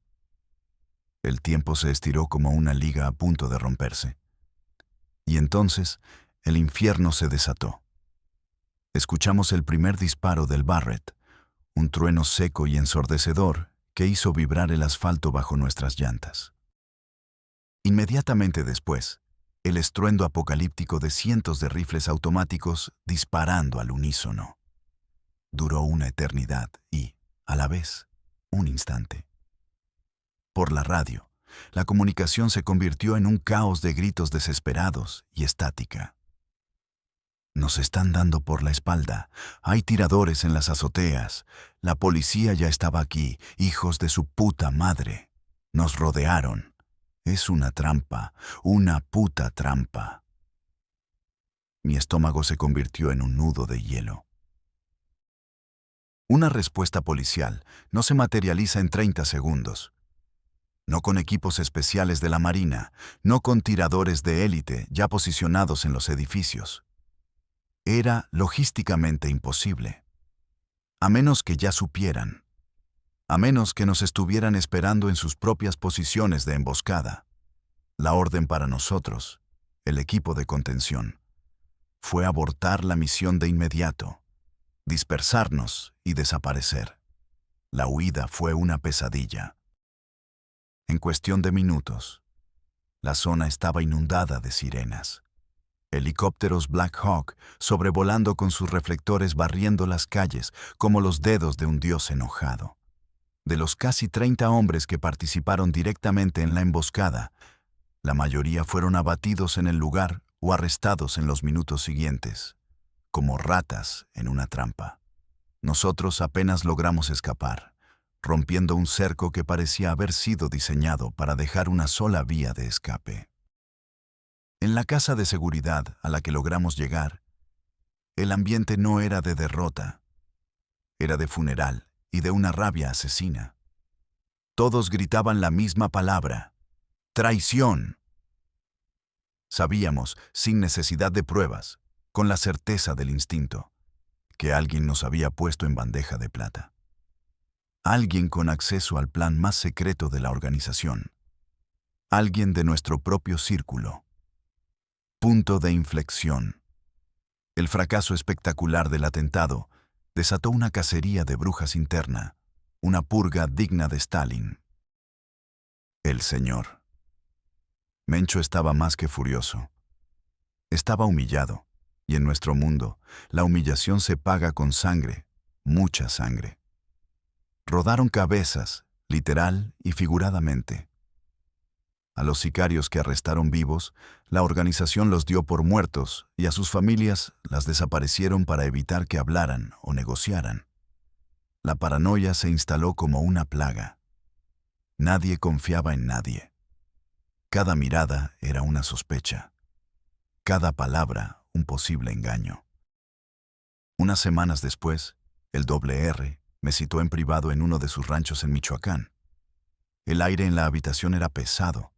El tiempo se estiró como una liga a punto de romperse. Y entonces, el infierno se desató. Escuchamos el primer disparo del Barrett, un trueno seco y ensordecedor que hizo vibrar el asfalto bajo nuestras llantas. Inmediatamente después, el estruendo apocalíptico de cientos de rifles automáticos disparando al unísono. Duró una eternidad y, a la vez, un instante. Por la radio, la comunicación se convirtió en un caos de gritos desesperados y estática. Nos están dando por la espalda. Hay tiradores en las azoteas. La policía ya estaba aquí. Hijos de su puta madre. Nos rodearon. Es una trampa. Una puta trampa. Mi estómago se convirtió en un nudo de hielo. Una respuesta policial no se materializa en 30 segundos. No con equipos especiales de la Marina, no con tiradores de élite ya posicionados en los edificios. Era logísticamente imposible. A menos que ya supieran. A menos que nos estuvieran esperando en sus propias posiciones de emboscada. La orden para nosotros, el equipo de contención, fue abortar la misión de inmediato, dispersarnos y desaparecer. La huida fue una pesadilla. En cuestión de minutos, la zona estaba inundada de sirenas. Helicópteros Black Hawk sobrevolando con sus reflectores barriendo las calles como los dedos de un dios enojado. De los casi 30 hombres que participaron directamente en la emboscada, la mayoría fueron abatidos en el lugar o arrestados en los minutos siguientes, como ratas en una trampa. Nosotros apenas logramos escapar, rompiendo un cerco que parecía haber sido diseñado para dejar una sola vía de escape. En la casa de seguridad a la que logramos llegar, el ambiente no era de derrota, era de funeral y de una rabia asesina. Todos gritaban la misma palabra: ¡traición! Sabíamos, sin necesidad de pruebas, con la certeza del instinto, que alguien nos había puesto en bandeja de plata. Alguien con acceso al plan más secreto de la organización. Alguien de nuestro propio círculo. Punto de inflexión. El fracaso espectacular del atentado desató una cacería de brujas interna, una purga digna de Stalin. El señor. Mencho estaba más que furioso. Estaba humillado, y en nuestro mundo, la humillación se paga con sangre, mucha sangre. Rodaron cabezas, literal y figuradamente. A los sicarios que arrestaron vivos, la organización los dio por muertos y a sus familias las desaparecieron para evitar que hablaran o negociaran. La paranoia se instaló como una plaga. Nadie confiaba en nadie. Cada mirada era una sospecha. Cada palabra un posible engaño. Unas semanas después, el R me citó en privado en uno de sus ranchos en Michoacán. El aire en la habitación era pesado,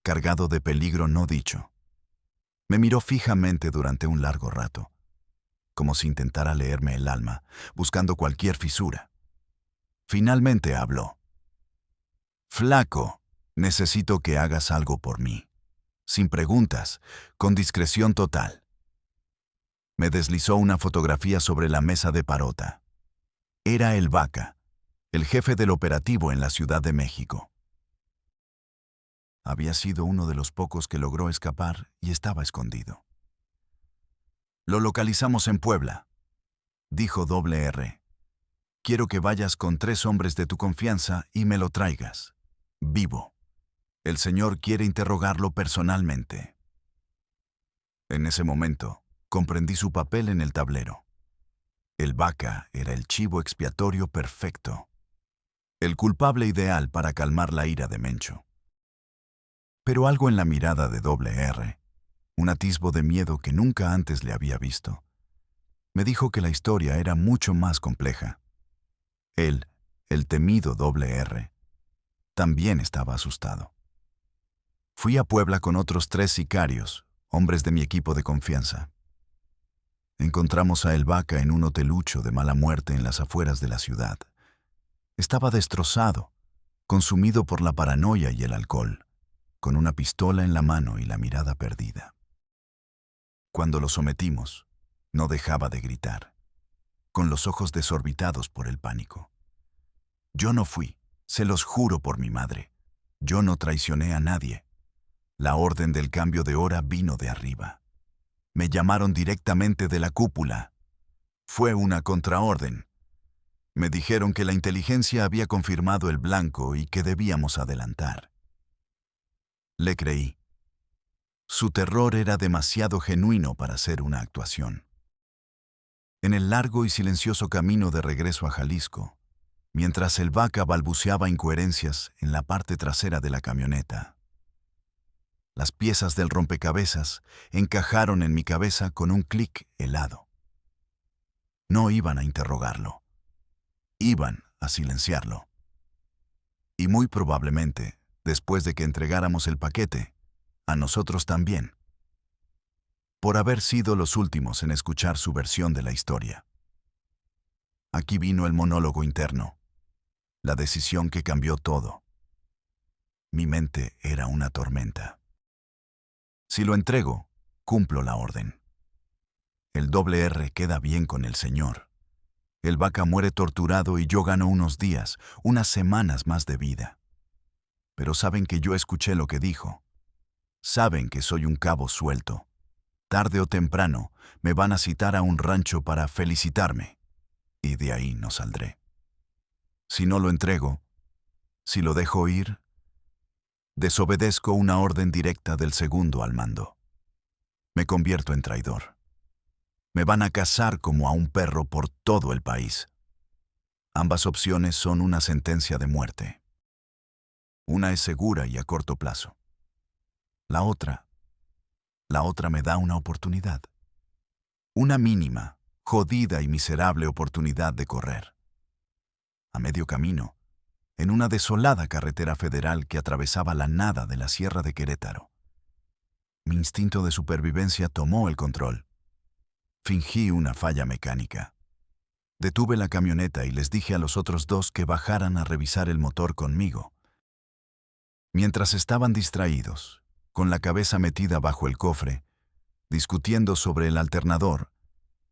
cargado de peligro no dicho. Me miró fijamente durante un largo rato, como si intentara leerme el alma, buscando cualquier fisura. Finalmente habló. «Flaco, necesito que hagas algo por mí. Sin preguntas, con discreción total». Me deslizó una fotografía sobre la mesa de Parota. Era el Vaca, el jefe del operativo en la Ciudad de México. Había sido uno de los pocos que logró escapar y estaba escondido. «Lo localizamos en Puebla», dijo R. «Quiero que vayas con 3 hombres de tu confianza y me lo traigas. Vivo. El señor quiere interrogarlo personalmente». En ese momento, comprendí su papel en el tablero. El Vaca era el chivo expiatorio perfecto. El culpable ideal para calmar la ira de Mencho. Pero algo en la mirada de R, un atisbo de miedo que nunca antes le había visto, me dijo que la historia era mucho más compleja. Él, el temido R, también estaba asustado. Fui a Puebla con otros 3 sicarios, hombres de mi equipo de confianza. Encontramos a El Vaca en un hotelucho de mala muerte en las afueras de la ciudad. Estaba destrozado, consumido por la paranoia y el alcohol, con una pistola en la mano y la mirada perdida. Cuando lo sometimos, no dejaba de gritar, con los ojos desorbitados por el pánico. Yo no fui, se los juro por mi madre. Yo no traicioné a nadie. La orden del cambio de hora vino de arriba. Me llamaron directamente de la cúpula. Fue una contraorden. Me dijeron que la inteligencia había confirmado el blanco y que debíamos adelantar. Le creí. Su terror era demasiado genuino para ser una actuación. En el largo y silencioso camino de regreso a Jalisco, mientras el Vaca balbuceaba incoherencias en la parte trasera de la camioneta, las piezas del rompecabezas encajaron en mi cabeza con un clic helado. No iban a interrogarlo. Iban a silenciarlo. Y muy probablemente, después de que entregáramos el paquete, a nosotros también, por haber sido los últimos en escuchar su versión de la historia. Aquí vino el monólogo interno, la decisión que cambió todo. Mi mente era una tormenta. Si lo entrego, cumplo la orden. El R queda bien con el Señor. El Vaca muere torturado y yo gano unos días, unas semanas más de vida. Pero saben que yo escuché lo que dijo. Saben que soy un cabo suelto. Tarde o temprano me van a citar a un rancho para felicitarme, y de ahí no saldré. Si no lo entrego, si lo dejo ir, desobedezco una orden directa del segundo al mando. Me convierto en traidor. Me van a cazar como a un perro por todo el país. Ambas opciones son una sentencia de muerte. Una es segura y a corto plazo. La otra me da una oportunidad. Una mínima, jodida y miserable oportunidad de correr. A medio camino, en una desolada carretera federal que atravesaba la nada de la Sierra de Querétaro, mi instinto de supervivencia tomó el control. Fingí una falla mecánica. Detuve la camioneta y les dije a los otros dos que bajaran a revisar el motor conmigo. Mientras estaban distraídos, con la cabeza metida bajo el cofre, discutiendo sobre el alternador,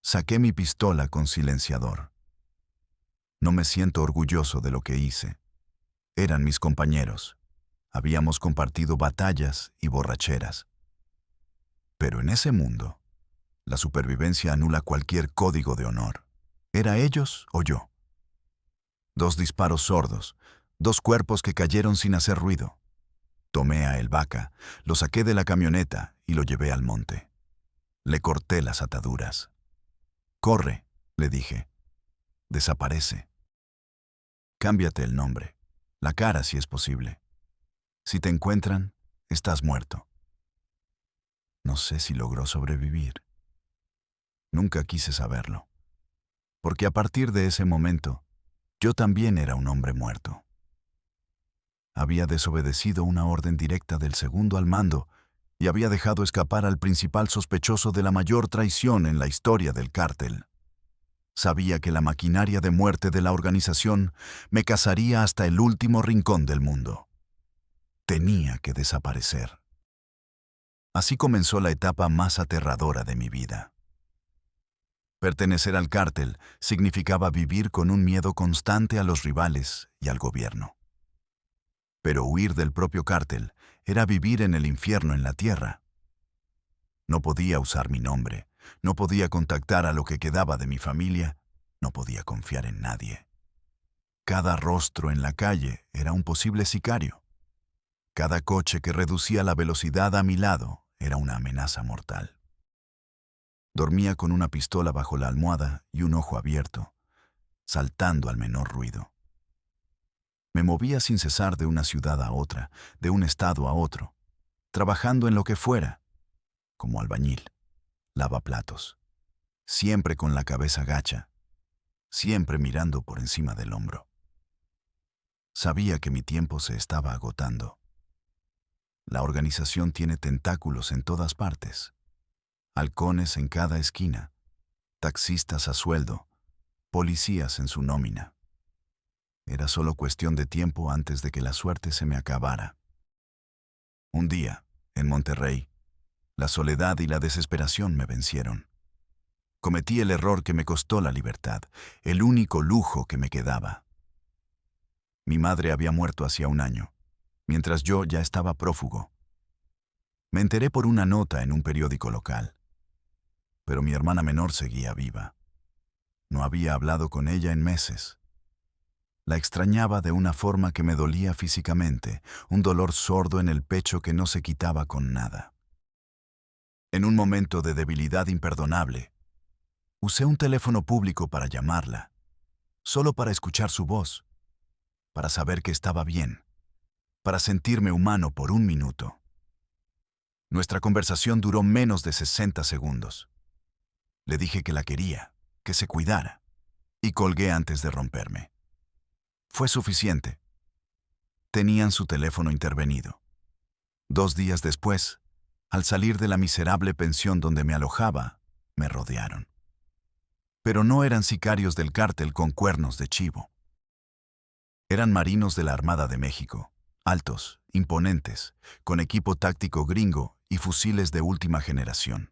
saqué mi pistola con silenciador. No me siento orgulloso de lo que hice. Eran mis compañeros. Habíamos compartido batallas y borracheras. Pero en ese mundo, la supervivencia anula cualquier código de honor. ¿Era ellos o yo? 2 disparos sordos, 2 cuerpos que cayeron sin hacer ruido. Tomé a el Vaca, lo saqué de la camioneta y lo llevé al monte. Le corté las ataduras. «Corre», le dije. «Desaparece. Cámbiate el nombre, la cara si es posible. Si te encuentran, estás muerto». No sé si logró sobrevivir. Nunca quise saberlo. Porque a partir de ese momento, yo también era un hombre muerto. Había desobedecido una orden directa del segundo al mando y había dejado escapar al principal sospechoso de la mayor traición en la historia del cártel. Sabía que la maquinaria de muerte de la organización me cazaría hasta el último rincón del mundo. Tenía que desaparecer. Así comenzó la etapa más aterradora de mi vida. Pertenecer al cártel significaba vivir con un miedo constante a los rivales y al gobierno. Pero huir del propio cártel era vivir en el infierno en la tierra. No podía usar mi nombre, no podía contactar a lo que quedaba de mi familia, no podía confiar en nadie. Cada rostro en la calle era un posible sicario. Cada coche que reducía la velocidad a mi lado era una amenaza mortal. Dormía con una pistola bajo la almohada y un ojo abierto, saltando al menor ruido. Me movía sin cesar de una ciudad a otra, de un estado a otro, trabajando en lo que fuera, como albañil, lavaplatos, siempre con la cabeza gacha, siempre mirando por encima del hombro. Sabía que mi tiempo se estaba agotando. La organización tiene tentáculos en todas partes, halcones en cada esquina, taxistas a sueldo, policías en su nómina. Era solo cuestión de tiempo antes de que la suerte se me acabara. Un día, en Monterrey, la soledad y la desesperación me vencieron. Cometí el error que me costó la libertad, el único lujo que me quedaba. Mi madre había muerto hacía un año, mientras yo ya estaba prófugo. Me enteré por una nota en un periódico local. Pero mi hermana menor seguía viva. No había hablado con ella en meses. La extrañaba de una forma que me dolía físicamente, un dolor sordo en el pecho que no se quitaba con nada. En un momento de debilidad imperdonable, usé un teléfono público para llamarla, solo para escuchar su voz, para saber que estaba bien, para sentirme humano por un minuto. Nuestra conversación duró menos de 60 segundos. Le dije que la quería, que se cuidara, y colgué antes de romperme. Fue suficiente. Tenían su teléfono intervenido. 2 días después, al salir de la miserable pensión donde me alojaba, me rodearon. Pero no eran sicarios del cártel con cuernos de chivo. Eran marinos de la Armada de México, altos, imponentes, con equipo táctico gringo y fusiles de última generación.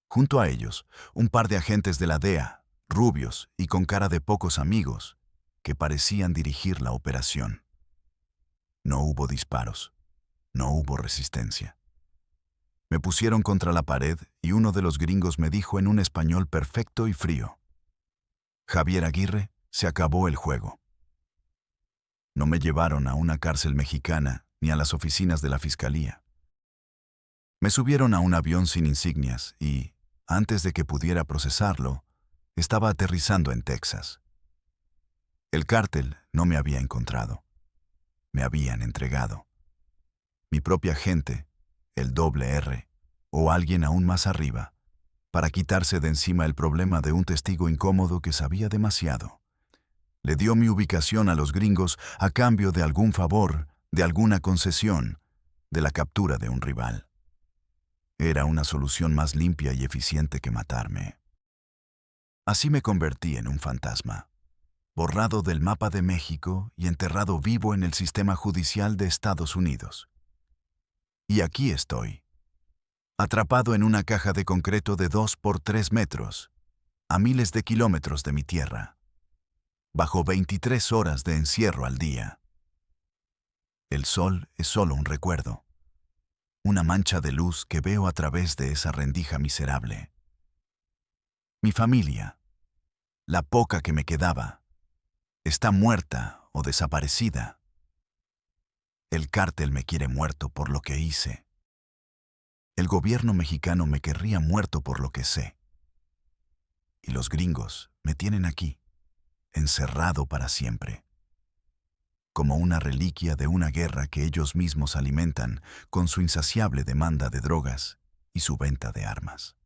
Junto a ellos, un par de agentes de la DEA, rubios y con cara de pocos amigos, que parecían dirigir la operación. No hubo disparos, no hubo resistencia. Me pusieron contra la pared y uno de los gringos me dijo en un español perfecto y frío: Javier Aguirre, se acabó el juego. No me llevaron a una cárcel mexicana ni a las oficinas de la fiscalía. Me subieron a un avión sin insignias y, antes de que pudiera procesarlo, estaba aterrizando en Texas. El cártel no me había encontrado. Me habían entregado. Mi propia gente, el R, o alguien aún más arriba, para quitarse de encima el problema de un testigo incómodo que sabía demasiado. Le dio mi ubicación a los gringos a cambio de algún favor, de alguna concesión, de la captura de un rival. Era una solución más limpia y eficiente que matarme. Así me convertí en un fantasma, borrado del mapa de México y enterrado vivo en el sistema judicial de Estados Unidos. Y aquí estoy, atrapado en una caja de concreto de 2 por 3 metros, a miles de kilómetros de mi tierra, bajo 23 horas de encierro al día. El sol es solo un recuerdo, una mancha de luz que veo a través de esa rendija miserable. Mi familia, la poca que me quedaba, está muerta o desaparecida. El cártel me quiere muerto por lo que hice. El gobierno mexicano me querría muerto por lo que sé. Y los gringos me tienen aquí, encerrado para siempre, como una reliquia de una guerra que ellos mismos alimentan con su insaciable demanda de drogas y su venta de armas.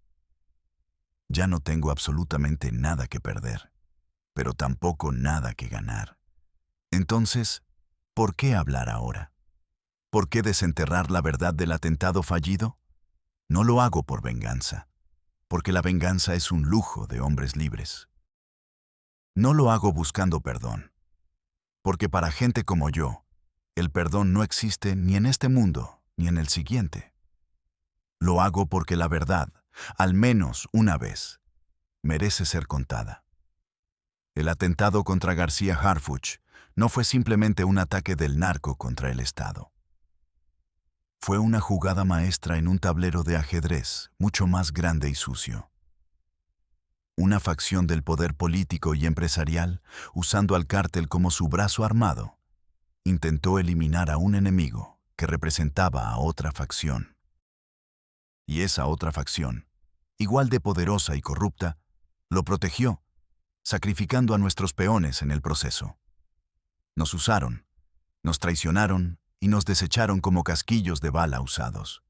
Ya no tengo absolutamente nada que perder, pero tampoco nada que ganar. Entonces, ¿por qué hablar ahora? ¿Por qué desenterrar la verdad del atentado fallido? No lo hago por venganza, porque la venganza es un lujo de hombres libres. No lo hago buscando perdón, porque para gente como yo, el perdón no existe ni en este mundo ni en el siguiente. Lo hago porque la verdad, al menos una vez, merece ser contada. El atentado contra García Harfuch no fue simplemente un ataque del narco contra el Estado. Fue una jugada maestra en un tablero de ajedrez mucho más grande y sucio. Una facción del poder político y empresarial, usando al cártel como su brazo armado, intentó eliminar a un enemigo que representaba a otra facción. Y esa otra facción, igual de poderosa y corrupta, lo protegió, sacrificando a nuestros peones en el proceso. Nos usaron, nos traicionaron y nos desecharon como casquillos de bala usados.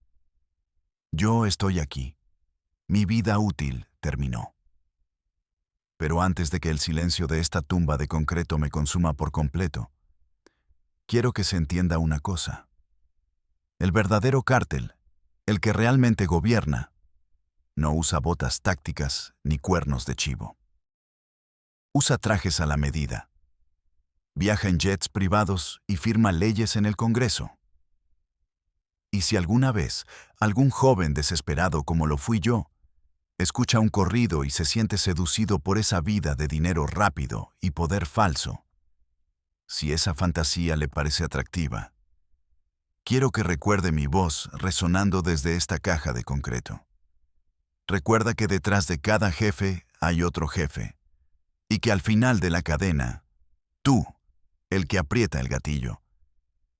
Yo estoy aquí. Mi vida útil terminó. Pero antes de que el silencio de esta tumba de concreto me consuma por completo, quiero que se entienda una cosa. El verdadero cártel, el que realmente gobierna, no usa botas tácticas ni cuernos de chivo. Usa trajes a la medida. Viaja en jets privados y firma leyes en el Congreso. Y si alguna vez algún joven desesperado como lo fui yo, escucha un corrido y se siente seducido por esa vida de dinero rápido y poder falso, si esa fantasía le parece atractiva, Quiero que recuerde mi voz resonando desde esta caja de concreto. Recuerda que detrás de cada jefe hay otro jefe, y que al final de la cadena, tú, el que aprieta el gatillo,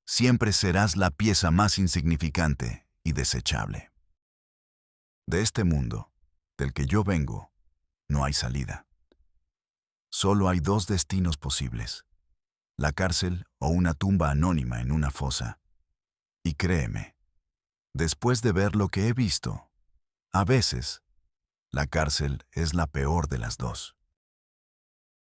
siempre serás la pieza más insignificante y desechable. De este mundo, del que yo vengo, no hay salida. Solo hay dos destinos posibles: la cárcel o una tumba anónima en una fosa. Y créeme, después de ver lo que he visto, a veces, la cárcel es la peor de las dos.